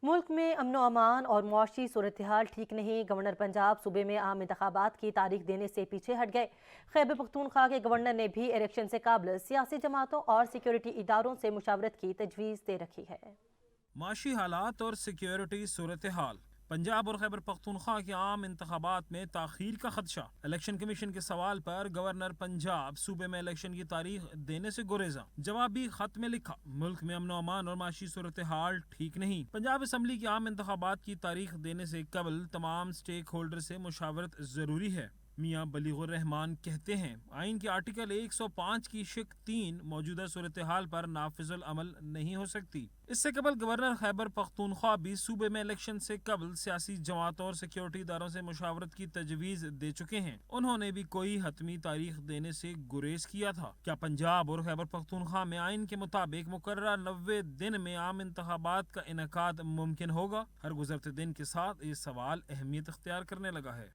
ملک میں امن و امان اور معاشی صورتحال ٹھیک نہیں۔ گورنر پنجاب صوبے میں عام انتخابات کی تاریخ دینے سے پیچھے ہٹ گئے۔ خیبر پختونخوا کے گورنر نے بھی الیکشن سے قبل سیاسی جماعتوں اور سیکیورٹی اداروں سے مشاورت کی تجویز دے رکھی ہے۔ معاشی حالات اور سیکیورٹی صورتحال۔ پنجاب اور خیبر پختونخوا کے عام انتخابات میں تاخیر کا خدشہ۔ الیکشن کمیشن کے سوال پر گورنر پنجاب صوبے میں الیکشن کی تاریخ دینے سے گریزاں۔ جوابی خط میں لکھا، ملک میں امن و امان اور معاشی صورتحال ٹھیک نہیں۔ پنجاب اسمبلی کے عام انتخابات کی تاریخ دینے سے قبل تمام سٹیک ہولڈر سے مشاورت ضروری ہے۔ میاں بلیغ الرحمان کہتے ہیں، آئین کے آرٹیکل 105 کی شق 3 موجودہ صورتحال پر نافذ العمل نہیں ہو سکتی۔ اس سے قبل گورنر خیبر پختونخوا بھی صوبے میں الیکشن سے قبل سیاسی جماعتوں اور سیکیورٹی اداروں سے مشاورت کی تجویز دے چکے ہیں۔ انہوں نے بھی کوئی حتمی تاریخ دینے سے گریز کیا تھا۔ کیا پنجاب اور خیبر پختونخوا میں آئین کے مطابق مقررہ 90 دن میں عام انتخابات کا انعقاد ممکن ہوگا؟ ہر گزرتے دن کے ساتھ یہ سوال اہمیت اختیار کرنے لگا ہے۔